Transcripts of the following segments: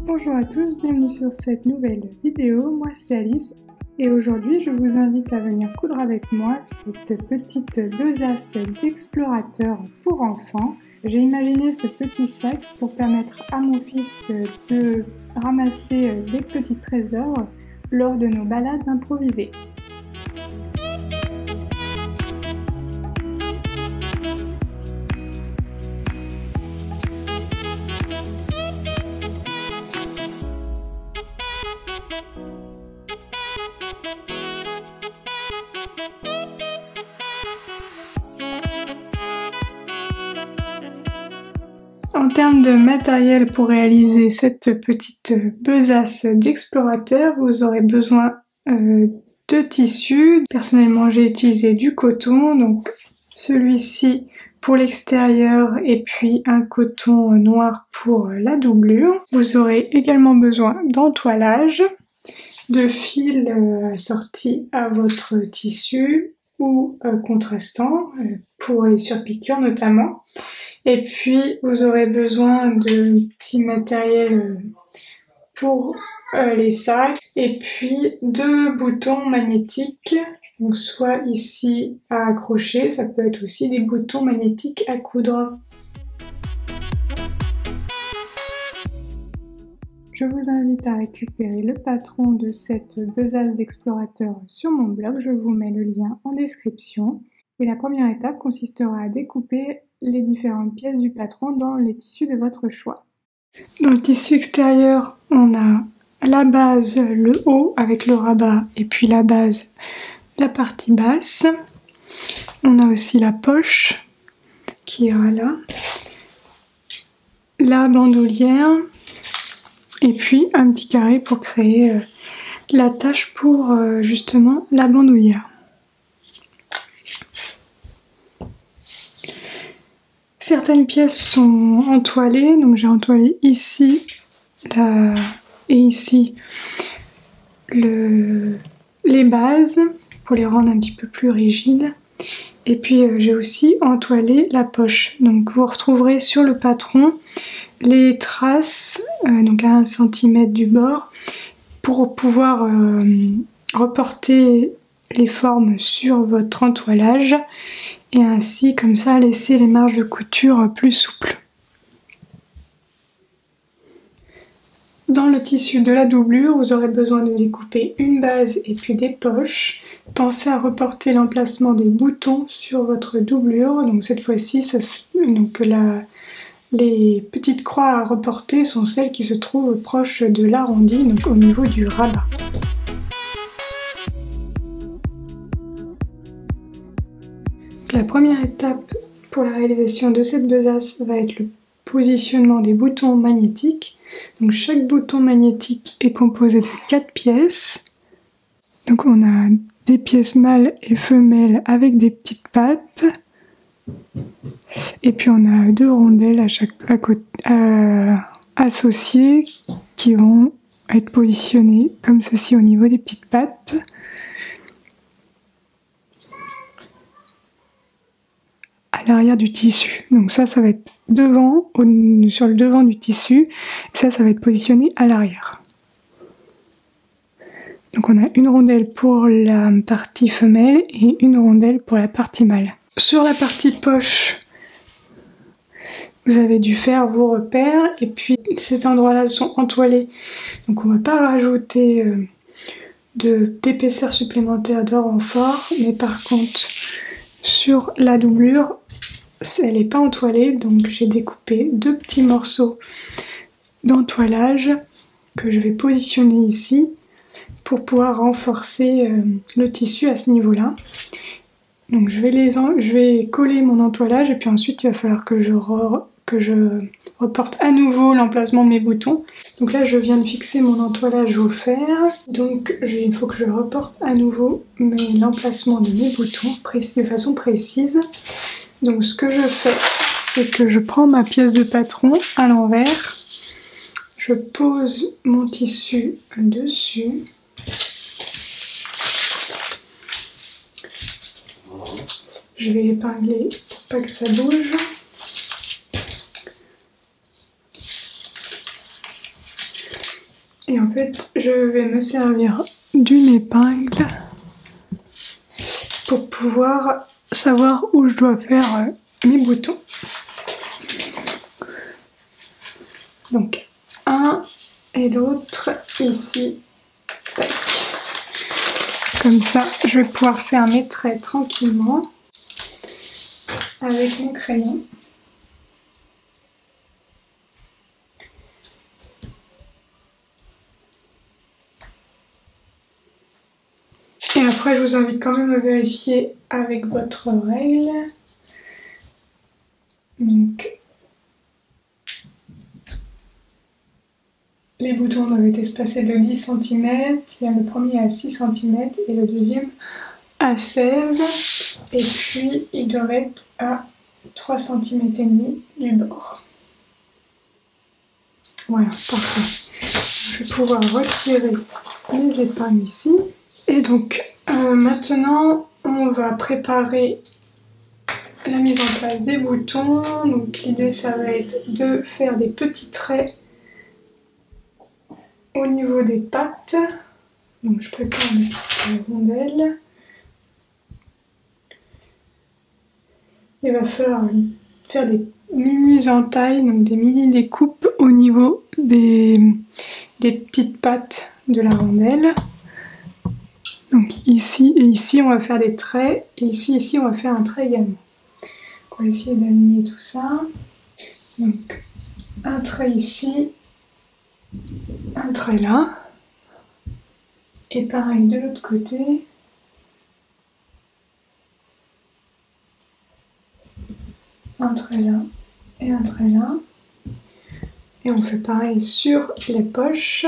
Bonjour à tous, bienvenue sur cette nouvelle vidéo, moi c'est Alice et aujourd'hui je vous invite à venir coudre avec moi cette petite besace d'explorateur pour enfants. J'ai imaginé ce petit sac pour permettre à mon fils de ramasser des petits trésors lors de nos balades improvisées. En termes de matériel pour réaliser cette petite besace d'explorateur, vous aurez besoin de tissus. Personnellement, j'ai utilisé du coton, donc celui-ci pour l'extérieur et puis un coton noir pour la doublure. Vous aurez également besoin d'entoilage, de fils assortis à votre tissu ou contrastants pour les surpiqûres notamment. Et puis vous aurez besoin de petits matériels pour les sacs et puis deux boutons magnétiques, donc soit ici à accrocher, ça peut être aussi des boutons magnétiques à coudre. Je vous invite à récupérer le patron de cette besace d'explorateur sur mon blog, je vous mets le lien en description. Et la première étape consistera à découper les différentes pièces du patron dans les tissus de votre choix. Dans le tissu extérieur, on a la base, le haut avec le rabat et puis la base, la partie basse. On a aussi la poche qui ira là, la bandoulière et puis un petit carré pour créer l'attache pour justement la bandoulière. Certaines pièces sont entoilées, donc j'ai entoilé ici et ici les bases pour les rendre un petit peu plus rigides. Et puis j'ai aussi entoilé la poche. Donc vous retrouverez sur le patron les traces, donc à 1 cm du bord, pour pouvoir reporter les formes sur votre entoilage. Et ainsi, comme ça, laisser les marges de couture plus souples. Dans le tissu de la doublure, vous aurez besoin de découper une base et puis des poches. Pensez à reporter l'emplacement des boutons sur votre doublure. Donc cette fois-ci, les petites croix à reporter sont celles qui se trouvent proches de l'arrondi, donc au niveau du rabat. La première étape pour la réalisation de cette besace va être le positionnement des boutons magnétiques. Donc chaque bouton magnétique est composé de 4 pièces. Donc on a des pièces mâles et femelles avec des petites pattes. Et puis on a 2 rondelles associées qui vont être positionnées comme ceci au niveau des petites pattes. À l'arrière du tissu. Donc ça va être devant, sur le devant du tissu, et ça va être positionné à l'arrière. Donc on a une rondelle pour la partie femelle et une rondelle pour la partie mâle. Sur la partie poche, vous avez dû faire vos repères, et puis ces endroits-là sont entoilés, donc on ne va pas rajouter d'épaisseur supplémentaire de renfort, mais par contre sur la doublure, elle n'est pas entoilée, donc j'ai découpé 2 petits morceaux d'entoilage que je vais positionner ici pour pouvoir renforcer le tissu à ce niveau-là. Donc je vais coller mon entoilage et puis ensuite il va falloir que je reporte à nouveau l'emplacement de mes boutons. Donc là je viens de fixer mon entoilage au fer, donc il faut que je reporte à nouveau l'emplacement de mes boutons de façon précise. Donc ce que je fais, c'est que je prends ma pièce de patron à l'envers, je pose mon tissu dessus, je vais épingler pour pas que ça bouge. Et en fait, je vais me servir d'une épingle pour pouvoir savoir où je dois faire mes boutons. Donc un et l'autre ici. Tac. Comme ça, je vais pouvoir faire mes traits tranquillement avec mon crayon. Et après, je vous invite quand même à vérifier avec votre règle. Donc, les boutons doivent être espacés de 10 cm. Il y a le premier à 6 cm et le deuxième à 16. Et puis, ils doivent être à 3,5 cm du bord. Voilà, parfait. Je vais pouvoir retirer les épingles ici. Et donc, maintenant, on va préparer la mise en place des boutons. Donc, l'idée, ça va être de faire des petits traits au niveau des pattes. Donc, je prépare mes petites rondelles. Il va falloir faire des mini entailles, donc des mini découpes au niveau des petites pattes de la rondelle. Donc ici et ici on va faire des traits, et ici on va faire un trait également. On va essayer d'aligner tout ça. Donc un trait ici, un trait là, et pareil de l'autre côté. Un trait là et un trait là. Et on fait pareil sur les poches.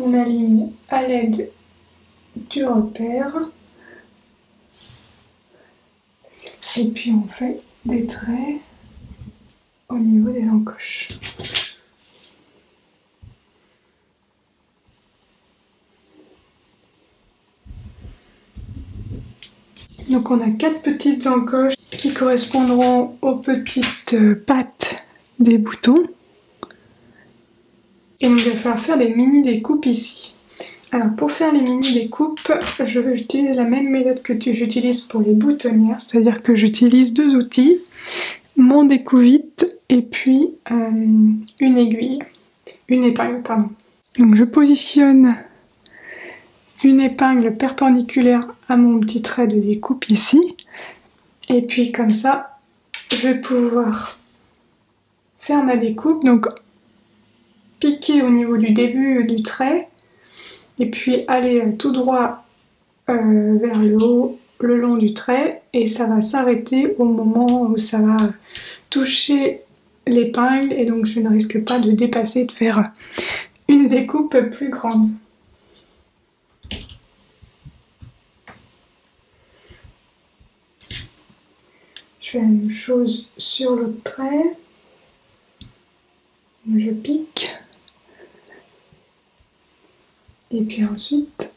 On aligne à l'aide du repère. Et puis on fait des traits au niveau des encoches. Donc on a 4 petites encoches qui correspondront aux petites pattes des boutons. Et il va falloir faire des mini découpes ici. Alors pour faire les mini découpes, j'utilise la même méthode que j'utilise pour les boutonnières, c'est-à-dire que j'utilise 2 outils, mon découvite et puis une épingle, pardon. Donc je positionne une épingle perpendiculaire à mon petit trait de découpe ici, et puis comme ça, je vais pouvoir faire ma découpe, donc piquer au niveau du début du trait, et puis aller tout droit vers le haut le long du trait, et ça va s'arrêter au moment où ça va toucher l'épingle, et donc je ne risque pas de dépasser, de faire une découpe plus grande. Je fais la même chose sur l'autre trait. Je pique. Et puis ensuite,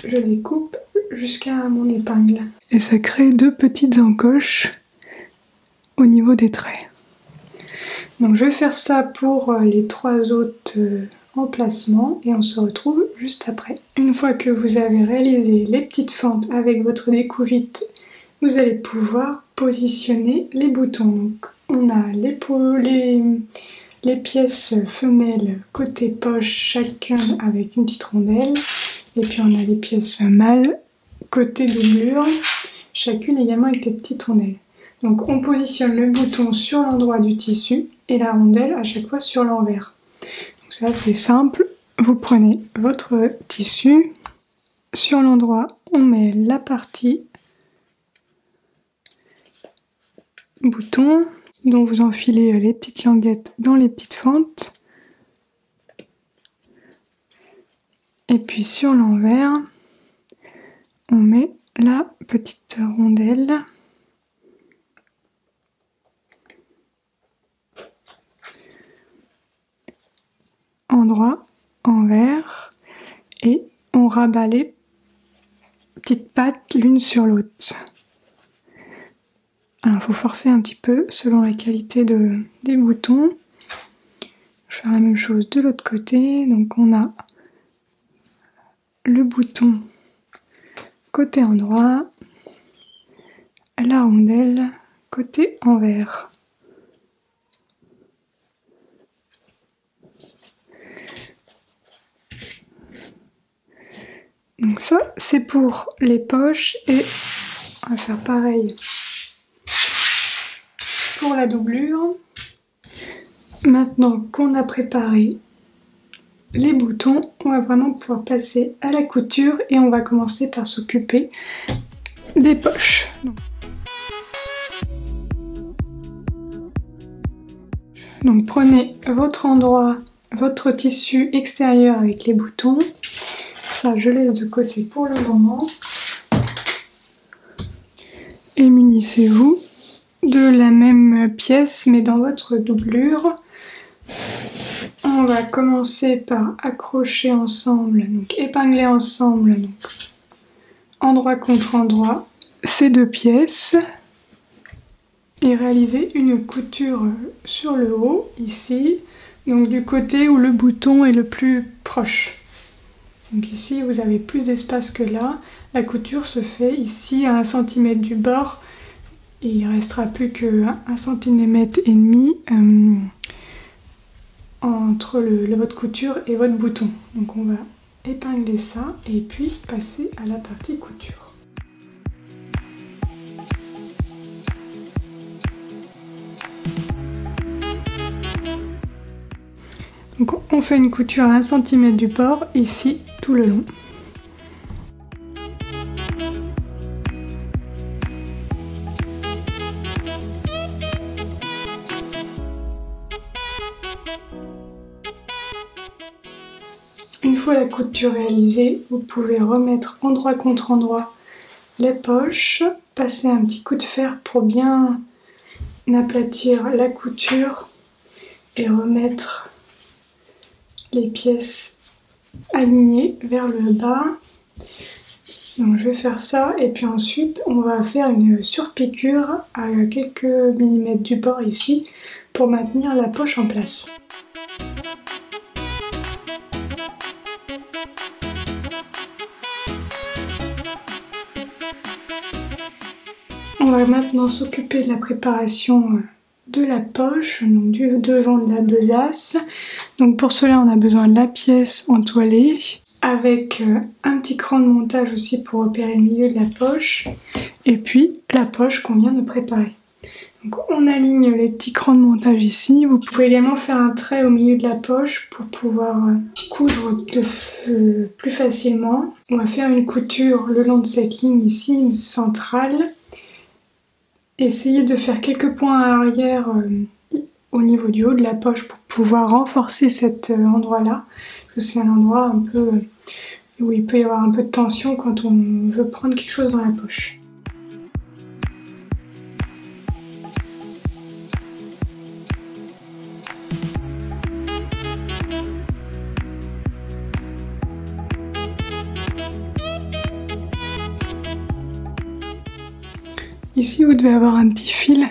je découpe jusqu'à mon épingle. Et ça crée 2 petites encoches au niveau des traits. Donc je vais faire ça pour les 3 autres emplacements et on se retrouve juste après. Une fois que vous avez réalisé les petites fentes avec votre découvite, vous allez pouvoir positionner les boutons. Donc on a les pièces femelles côté poche, chacun avec une petite rondelle. Et puis on a les pièces mâles côté doublure, chacune également avec les petites rondelles. Donc on positionne le bouton sur l'endroit du tissu et la rondelle à chaque fois sur l'envers. Donc ça c'est simple, vous prenez votre tissu, sur l'endroit on met la partie bouton, dont vous enfilez les petites languettes dans les petites fentes. Et puis sur l'envers, on met la petite rondelle. Endroit, envers, et on rabat les petites pattes l'une sur l'autre. Alors il faut forcer un petit peu selon la qualité des boutons. Je Je vais faire la même chose de l'autre côté. Donc on a le bouton côté endroit, la rondelle côté envers. Donc ça, c'est pour les poches et on va faire pareil pour la doublure. Maintenant qu'on a préparé les boutons, on va vraiment pouvoir passer à la couture et on va commencer par s'occuper des poches. Donc prenez votre endroit, votre tissu extérieur avec les boutons. Ça, je laisse de côté pour le moment. Et munissez-vous de la même pièce mais dans votre doublure. On va commencer par accrocher ensemble, donc épingler ensemble, donc endroit contre endroit, ces deux pièces et réaliser une couture sur le haut, ici, donc du côté où le bouton est le plus proche. Donc ici, vous avez plus d'espace que là. La couture se fait ici à 1 cm du bord et il ne restera plus que 1,5 cm entre votre couture et votre bouton. Donc on va épingler ça et puis passer à la partie couture. Donc on fait une couture à 1 cm du bord ici tout le long. Une fois la couture réalisée, vous pouvez remettre endroit contre endroit les poches, passer un petit coup de fer pour bien aplatir la couture et remettre les pièces alignées vers le bas. Donc je vais faire ça et puis ensuite on va faire une surpiqûre à quelques millimètres du bord ici pour maintenir la poche en place. On va maintenant s'occuper de la préparation de la poche, donc du devant de la besace. Donc pour cela on a besoin de la pièce entoilée avec un petit cran de montage aussi pour repérer le milieu de la poche et puis la poche qu'on vient de préparer. Donc on aligne les petits crans de montage ici. Vous pouvez également faire un trait au milieu de la poche pour pouvoir coudre plus facilement. On va faire une couture le long de cette ligne ici, une centrale. Essayez de faire quelques points à arrière au niveau du haut de la poche pour pouvoir renforcer cet endroit-là. Parce que c'est un endroit un peu où il peut y avoir un peu de tension quand on veut prendre quelque chose dans la poche. Ici, vous devez avoir un petit fil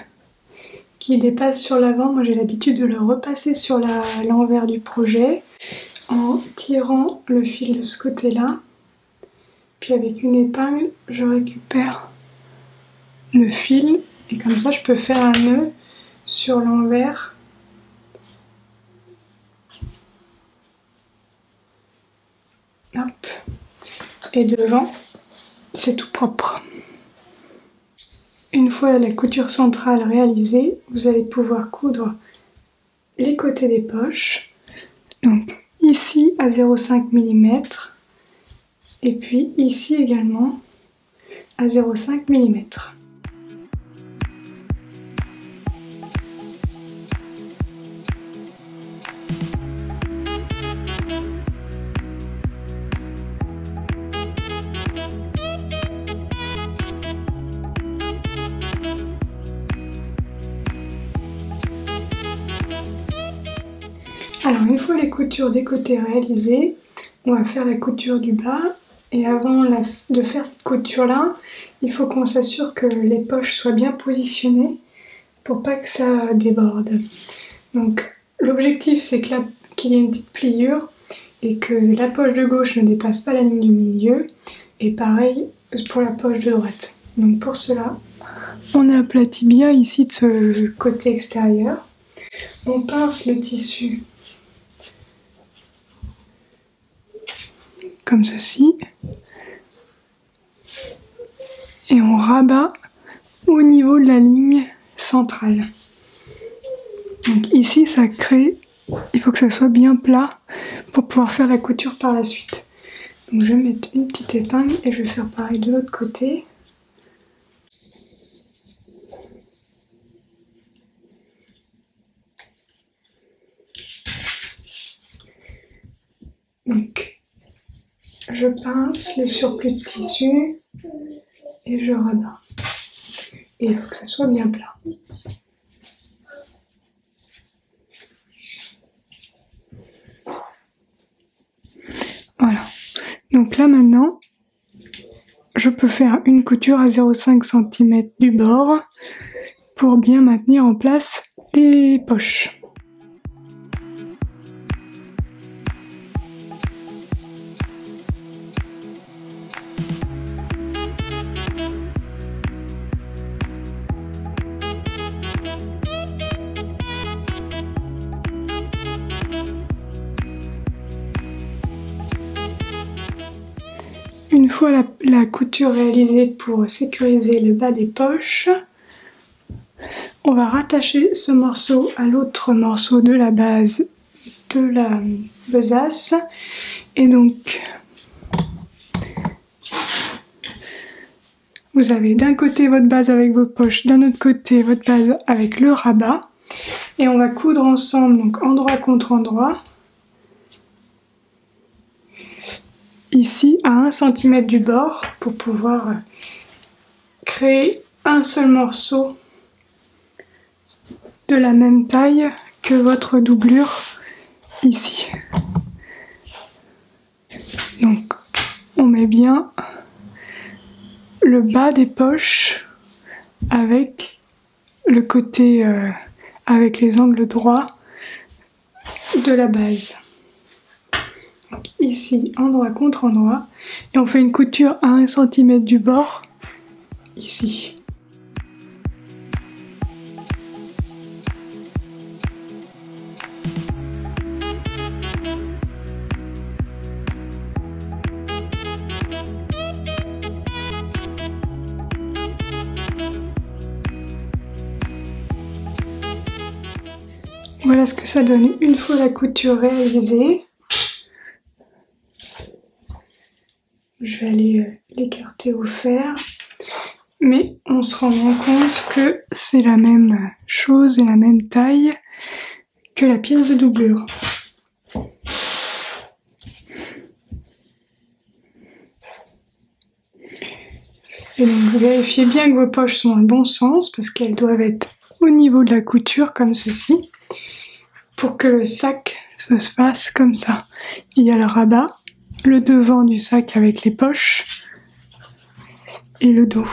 qui dépasse sur l'avant. Moi, j'ai l'habitude de le repasser sur l'envers du projet en tirant le fil de ce côté-là. Puis avec une épingle, je récupère le fil et comme ça, je peux faire un nœud sur l'envers. Hop. Et devant, c'est tout propre. Une fois la couture centrale réalisée, vous allez pouvoir coudre les côtés des poches. Donc ici à 0,5 mm et puis ici également à 0,5 mm. Alors une fois les coutures des côtés réalisées, on va faire la couture du bas. Et avant de faire cette couture là, il faut qu'on s'assure que les poches soient bien positionnées pour pas que ça déborde. Donc L'objectif c'est qu'il y ait une petite pliure et que la poche de gauche ne dépasse pas la ligne du milieu, et pareil pour la poche de droite. Donc pour cela, on aplatit bien ici de ce côté extérieur. On pince le tissu comme ceci et on rabat au niveau de la ligne centrale. Donc ici ça crée, il faut que ça soit bien plat pour pouvoir faire la couture par la suite. Donc je vais mettre une petite épingle et je vais faire pareil de l'autre côté. Donc je pince le surplus de tissu et je rabats. Et il faut que ça soit bien plat. Voilà. Donc là maintenant, je peux faire une couture à 0,5 cm du bord pour bien maintenir en place les poches. Une fois la couture réalisée pour sécuriser le bas des poches, on va rattacher ce morceau à l'autre morceau de la base de la besace. Et donc, vous avez d'un côté votre base avec vos poches, d'un autre côté votre base avec le rabat. Et on va coudre ensemble, donc endroit contre endroit. Ici à 1 cm du bord pour pouvoir créer un seul morceau de la même taille que votre doublure ici. Donc on met bien le bas des poches avec le côté avec les angles droits de la base. Donc ici endroit contre endroit et on fait une couture à 1 cm du bord ici. Voilà ce que ça donne une fois la couture réalisée. Je vais aller l'écarter au fer. Mais on se rend bien compte que c'est la même chose et la même taille que la pièce de doublure. Et donc vérifiez bien que vos poches sont dans le bon sens parce qu'elles doivent être au niveau de la couture comme ceci pour que le sac se passe comme ça. Il y a le rabat, le devant du sac avec les poches et le dos.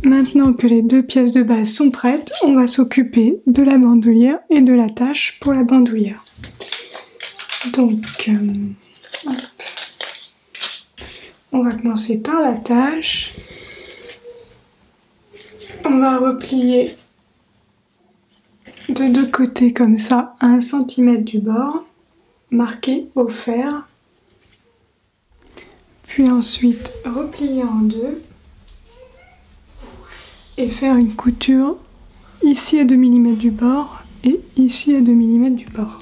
Maintenant que les deux pièces de base sont prêtes, on va s'occuper de la bandoulière et de l'attache pour la bandoulière. Donc, on va commencer par l'attache. On va replier de deux côtés comme ça à 1 cm du bord, marqué au fer. Puis ensuite replier en deux et faire une couture ici à 2 mm du bord et ici à 2 mm du bord.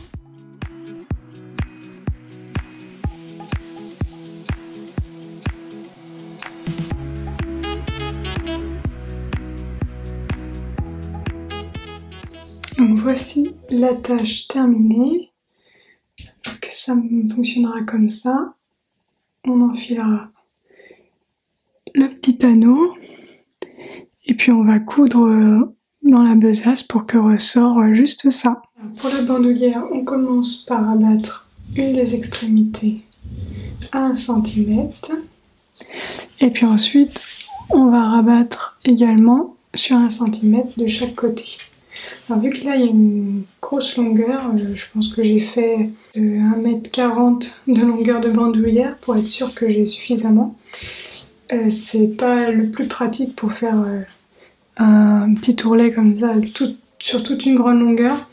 Donc voici la tâche terminée. Donc ça fonctionnera comme ça. On enfilera le petit anneau et puis on va coudre dans la besace pour que ressort juste ça. Pour la bandoulière, on commence par abattre une des extrémités à 1 cm et puis ensuite on va rabattre également sur 1 cm de chaque côté. Alors vu que là il y a une grosse longueur, je pense que j'ai fait 1,40 m de longueur de bandoulière pour être sûr que j'ai suffisamment. C'est pas le plus pratique pour faire un petit ourlet comme ça sur toute une grande longueur.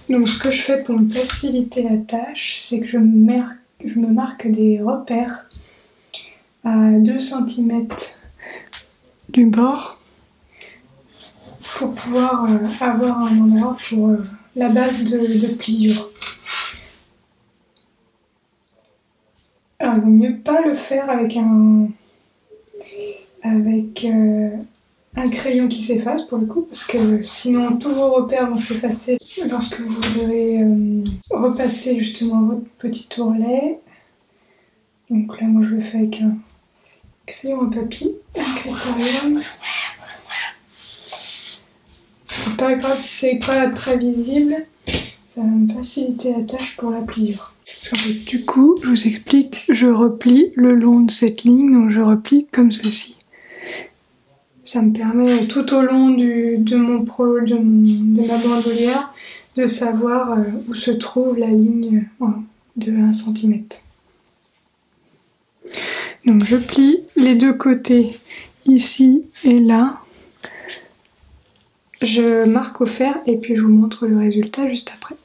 Donc ce que je fais pour me faciliter la tâche, c'est que je me marque des repères à 2 cm du bord pour pouvoir avoir un endroit pour la base de pliure. Alors il vaut mieux pas le faire avec un crayon qui s'efface pour le coup, parce que sinon tous vos repères vont s'effacer lorsque vous devrez repasser justement votre petit ourlet. Donc là moi je le fais avec un crayon à papier, un critérium. C'est pas grave si c'est pas très visible, ça va me faciliter la tâche pour la pliure. Du coup, je vous explique, je replie le long de cette ligne, donc je replie comme ceci. Ça me permet tout au long de ma bandoulière de savoir où se trouve la ligne de 1 cm. Donc je plie les deux côtés, ici et là. Je marque au fer et puis je vous montre le résultat juste après.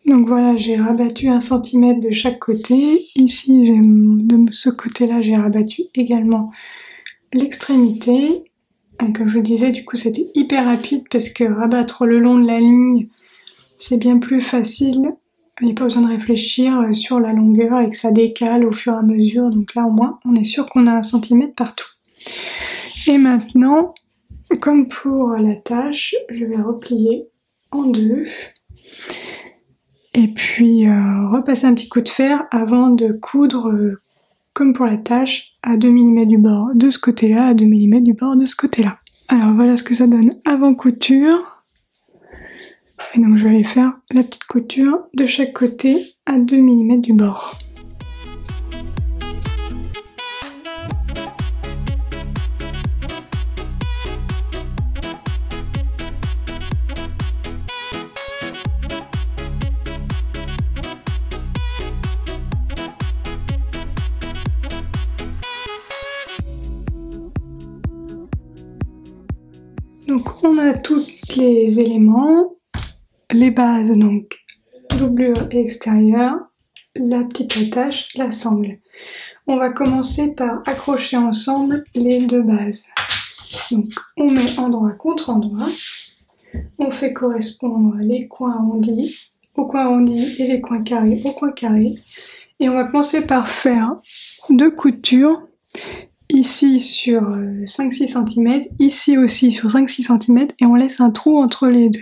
Donc voilà, j'ai rabattu 1 cm de chaque côté. Ici, de ce côté-là, j'ai rabattu également l'extrémité. Comme je vous disais, du coup, c'était hyper rapide parce que rabattre le long de la ligne, c'est bien plus facile. Il n'y a pas besoin de réfléchir sur la longueur et que ça décale au fur et à mesure. Donc là, au moins, on est sûr qu'on a 1 cm partout. Et maintenant, comme pour la tâche, je vais replier en deux. Et puis repasser un petit coup de fer avant de coudre comme pour la tâche à 2 mm du bord de ce côté-là, à 2 mm du bord de ce côté-là. Alors voilà ce que ça donne avant couture. Et donc je vais aller faire la petite couture de chaque côté à 2 mm du bord. Donc on a tous les éléments, les bases, donc doublure et extérieure, la petite attache, la sangle. On va commencer par accrocher ensemble les deux bases. Donc on met endroit contre endroit, on fait correspondre les coins arrondis au coin arrondi et les coins carrés au coin carré. Et on va commencer par faire deux coutures. Ici sur 5-6 cm, ici aussi sur 5-6 cm, et on laisse un trou entre les deux.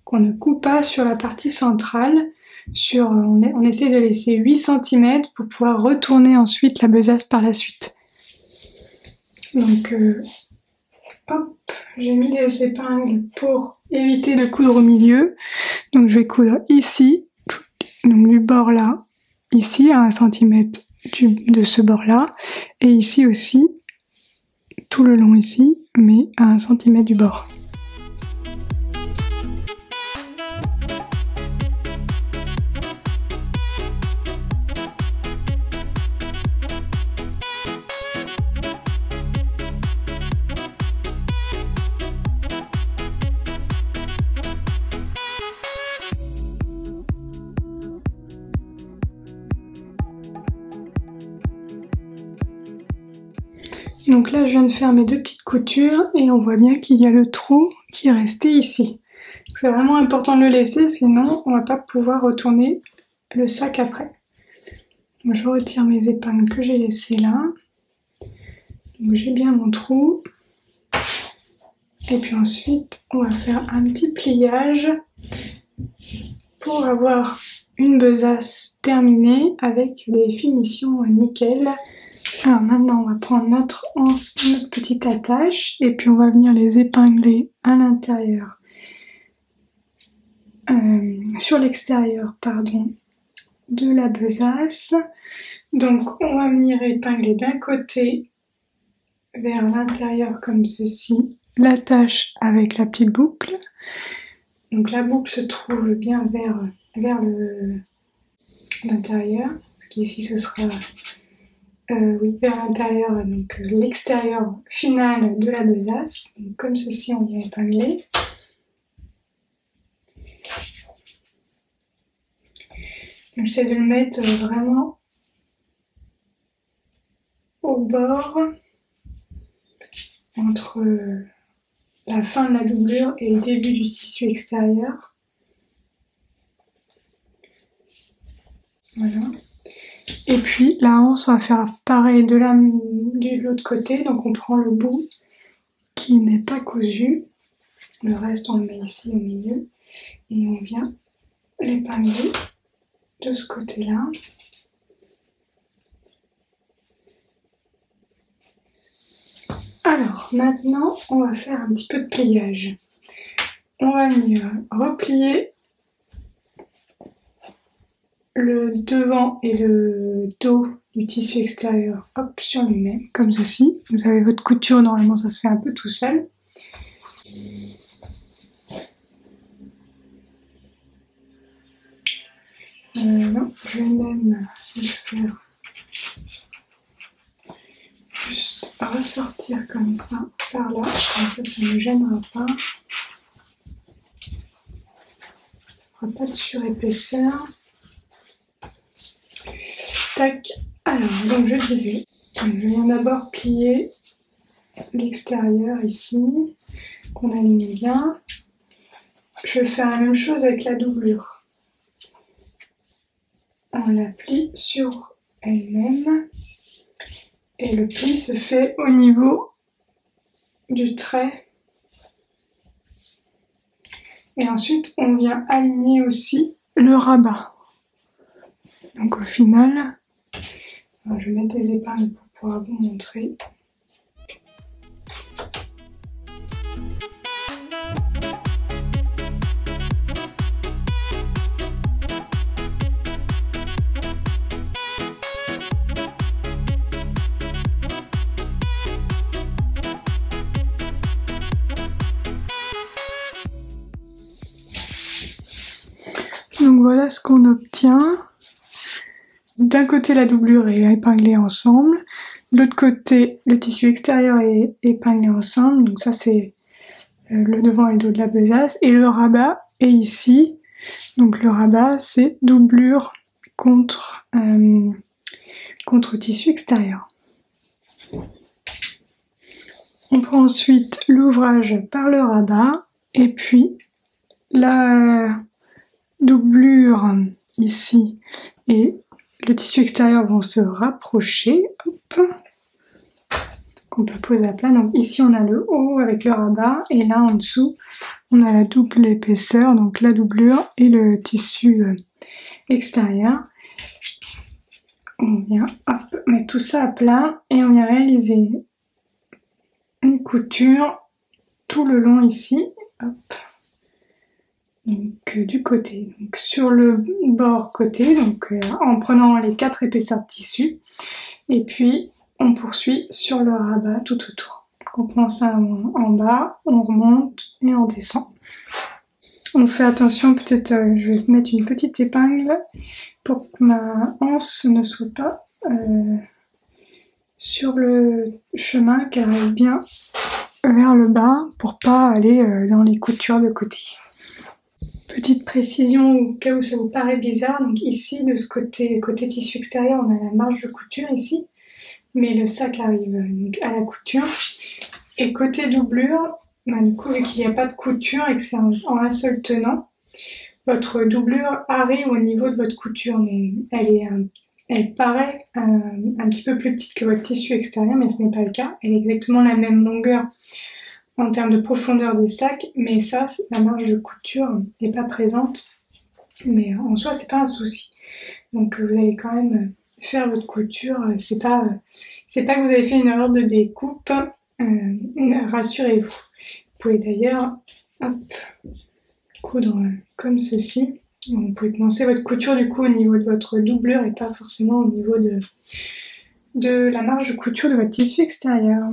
Qu'on ne coupe pas sur la partie centrale, on essaie de laisser 8 cm pour pouvoir retourner ensuite la besace par la suite. Donc hop, j'ai mis les épingles pour éviter de coudre au milieu. Donc je vais coudre ici, donc du bord là, ici à 1 cm de ce bord là, et ici aussi, tout le long ici, mais à 1 cm du bord. Donc là je viens de faire mes deux petites coutures et on voit bien qu'il y a le trou qui est resté ici. C'est vraiment important de le laisser, sinon on va pas pouvoir retourner le sac après. Donc je retire mes épingles que j'ai laissées là. Donc j'ai bien mon trou. Et puis ensuite on va faire un petit pliage pour avoir une besace terminée avec des finitions nickel. Alors maintenant on va prendre notre petite attache et puis on va venir les épingler à l'intérieur, sur l'extérieur pardon, de la besace. Donc on va venir épingler d'un côté vers l'intérieur comme ceci, l'attache avec la petite boucle. Donc la boucle se trouve bien vers l'intérieur, ce qui ici ce sera oui, vers l'intérieur, donc l'extérieur final de la besace. Donc, comme ceci, on vient épingler. J'essaie de le mettre vraiment au bord, entre la fin de la doublure et le début du tissu extérieur. Voilà. Et puis la hanse, on va faire pareil de l'autre côté. Donc on prend le bout qui n'est pas cousu. Le reste, on le met ici au milieu. Et on vient l'épingler de ce côté-là. Alors, maintenant, on va faire un petit peu de pliage. On va venir replier le devant et le dos du tissu extérieur, hop, sur lui-même, comme ceci. Vous avez votre couture, normalement ça se fait un peu tout seul. Non, je vais même le faire juste ressortir comme ça, par là, comme ça ne me gênera pas. Il n'y aura pas de surépaisseur. Tac, alors donc je disais, je viens d'abord plier l'extérieur ici, qu'on aligne bien. Je vais faire la même chose avec la doublure. On la plie sur elle-même et le pli se fait au niveau du trait. Et ensuite on vient aligner aussi le rabat. Donc au final, je vais mettre les épingles pour pouvoir vous montrer. Donc voilà ce qu'on obtient. D'un côté la doublure est épinglée ensemble, de l'autre côté le tissu extérieur est épinglé ensemble, donc ça c'est le devant et le dos de la besace, et le rabat est ici, donc le rabat c'est doublure contre tissu extérieur. On prend ensuite l'ouvrage par le rabat, et puis la doublure ici et le tissu extérieur vont se rapprocher, hop, qu'on peut poser à plat. Donc ici on a le haut avec le rabat et là en dessous on a la double épaisseur, donc la doublure et le tissu extérieur. On vient hop, mettre tout ça à plat et on vient réaliser une couture tout le long ici, hop. Donc du côté, donc sur le bord côté, donc en prenant les 4 épaisseurs de tissu, et puis on poursuit sur le rabat tout autour. Donc on commence en bas, on remonte et on descend. On fait attention, peut-être je vais mettre une petite épingle pour que ma anse ne soit pas sur le chemin, qu'elle reste bien vers le bas pour pas aller dans les coutures de côté. Petite précision au cas où ça vous paraît bizarre, donc ici de ce côté tissu extérieur on a la marge de couture ici, mais le sac arrive donc à la couture, et côté doublure, du coup vu qu'il n'y a pas de couture et que c'est en un seul tenant, votre doublure arrive au niveau de votre couture, mais elle paraît un petit peu plus petite que votre tissu extérieur, mais ce n'est pas le cas, elle est exactement la même longueur en termes de profondeur de sac, mais ça, la marge de couture n'est pas présente, mais en soi c'est pas un souci. Donc vous allez quand même faire votre couture, c'est pas que vous avez fait une erreur de découpe, rassurez-vous. Vous pouvez d'ailleurs coudre comme ceci. Vous pouvez commencer votre couture du coup au niveau de votre doublure et pas forcément au niveau de la marge de couture de votre tissu extérieur.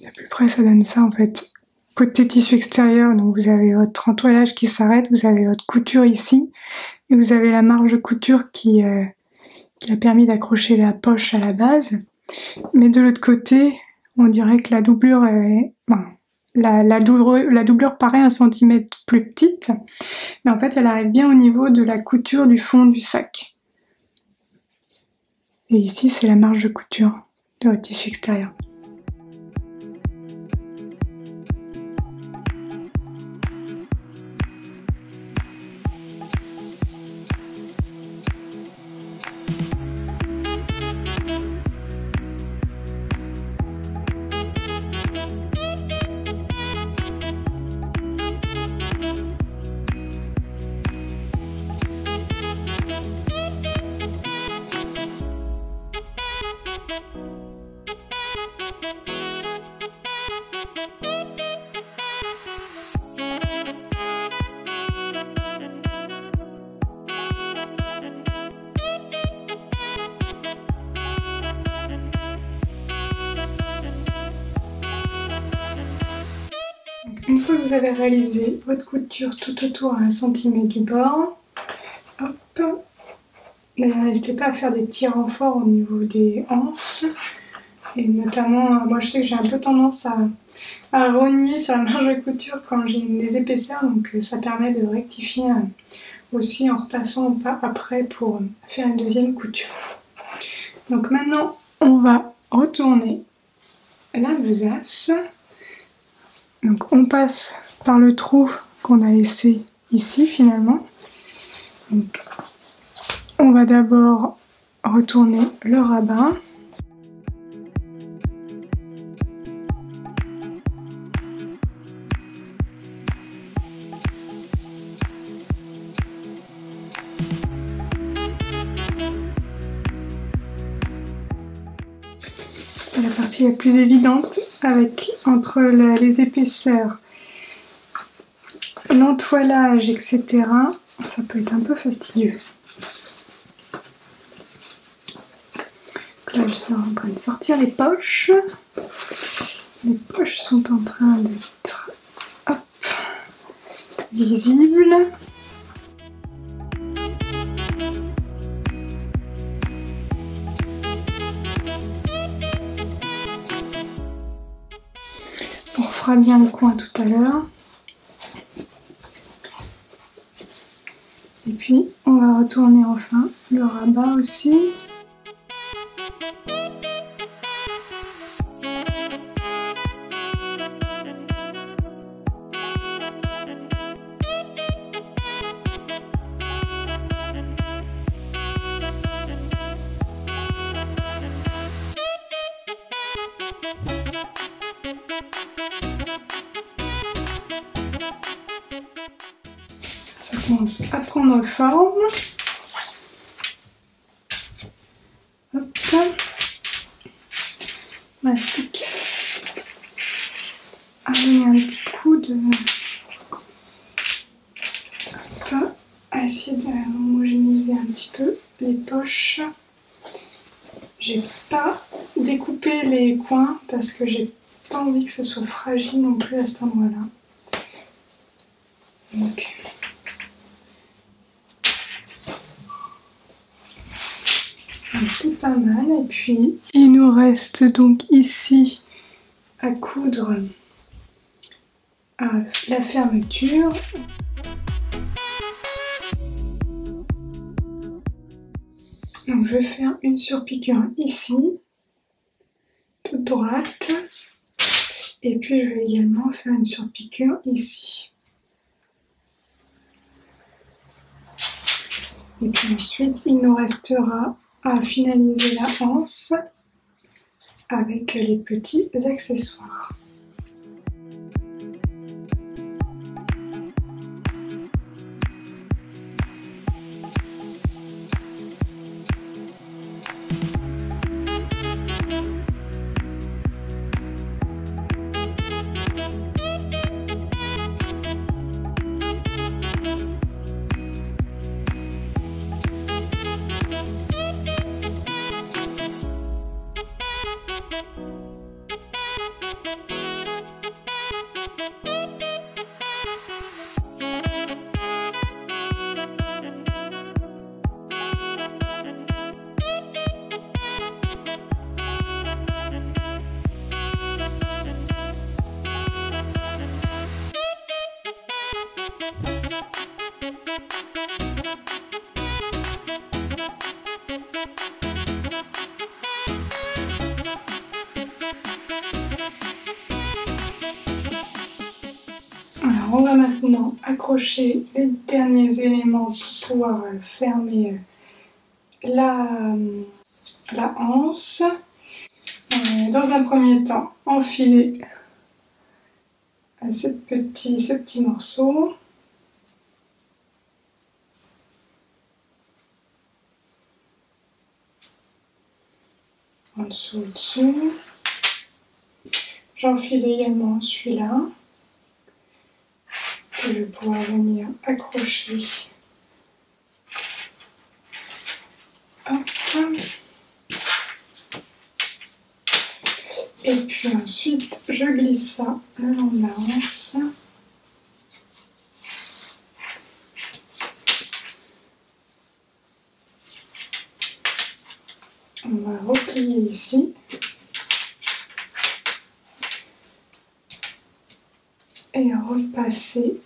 À peu près ça donne ça en fait. Côté tissu extérieur, donc vous avez votre entoilage qui s'arrête, vous avez votre couture ici, et vous avez la marge de couture qui a permis d'accrocher la poche à la base. Mais de l'autre côté, on dirait que la doublure est... Bon, la doublure paraît 1 cm plus petite, mais en fait elle arrive bien au niveau de la couture du fond du sac. Et ici c'est la marge de couture de votre tissu extérieur. Une fois que vous avez réalisé votre couture tout autour à 1 cm du bord, hop, d'ailleurs n'hésitez pas à faire des petits renforts au niveau des hanches, et notamment, moi je sais que j'ai un peu tendance à rogner sur la marge de couture quand j'ai des épaisseurs, donc ça permet de rectifier aussi en repassant pas après pour faire une deuxième couture. Donc maintenant on va retourner la besace. Donc on passe par le trou qu'on a laissé ici finalement. Donc on va d'abord retourner le rabat. C'est la partie la plus évidente, avec entre les épaisseurs, l'entoilage, etc. Ça peut être un peu fastidieux. Donc là, je suis en train de sortir les poches. Les poches sont en train d'être visibles. On fera bien le coin tout à l'heure. Et puis on va retourner enfin le rabat aussi. Ça commence à prendre forme. Hop. On va plus qu'à donner un petit coup de... Hop. À essayer d'homogénéiser un petit peu les poches. J'ai pas découpé les coins parce que j'ai pas envie que ce soit fragile non plus à cet endroit-là. Donc... c'est pas mal. Et puis il nous reste donc ici à coudre la fermeture. Donc je vais faire une surpiqûre ici, toute droite, et puis je vais également faire une surpiqûre ici. Et puis ensuite il nous restera à finaliser la anse avec les petits accessoires. Alors on va maintenant accrocher les derniers éléments pour pouvoir fermer la anse. Dans un premier temps, enfiler ce petit morceau. En dessous, au-dessus. J'enfile également celui-là. Que je vais pouvoir venir accrocher. Hop. Et puis ensuite, je glisse ça le long de la hanche. On va replier ici. Et repasser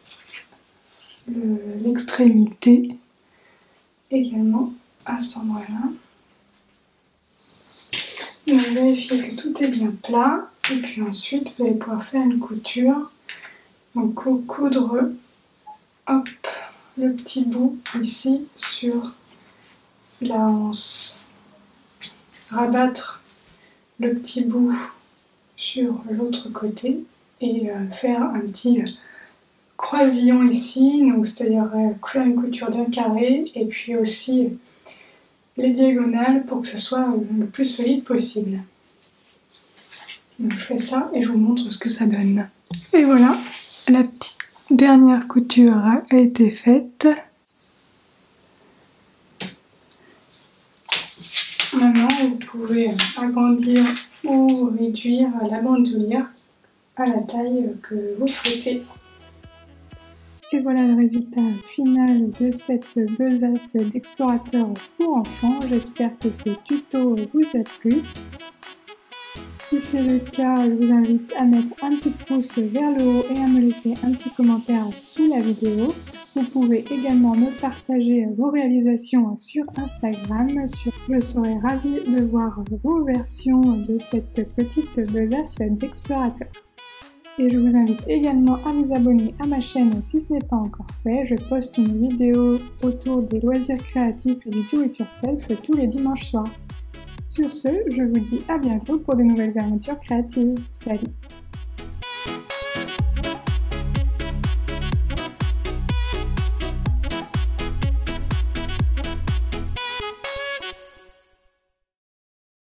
l'extrémité également à cet endroit-là. Donc vérifiez que tout est bien plat. Et puis ensuite, vous allez pouvoir faire une couture. Donc coudre hop, le petit bout ici sur la hanche. Rabattre le petit bout sur l'autre côté et faire un petit croisillon ici, donc c'est-à-dire faire une couture d'un carré et puis aussi les diagonales pour que ce soit le plus solide possible. Donc je fais ça et je vous montre ce que ça donne. Et voilà, la petite dernière couture a été faite. Maintenant, vous pouvez agrandir ou réduire la bandoulière à la taille que vous souhaitez. Et voilà le résultat final de cette besace d'explorateur pour enfants. J'espère que ce tuto vous a plu. Si c'est le cas, je vous invite à mettre un petit pouce vers le haut et à me laisser un petit commentaire sous la vidéo. Vous pouvez également me partager vos réalisations sur Instagram. Je serai ravie de voir vos versions de cette petite besace d'explorateur. Et je vous invite également à vous abonner à ma chaîne si ce n'est pas encore fait. Je poste une vidéo autour des loisirs créatifs et du do-it-yourself tous les dimanches soirs. Sur ce, je vous dis à bientôt pour de nouvelles aventures créatives. Salut!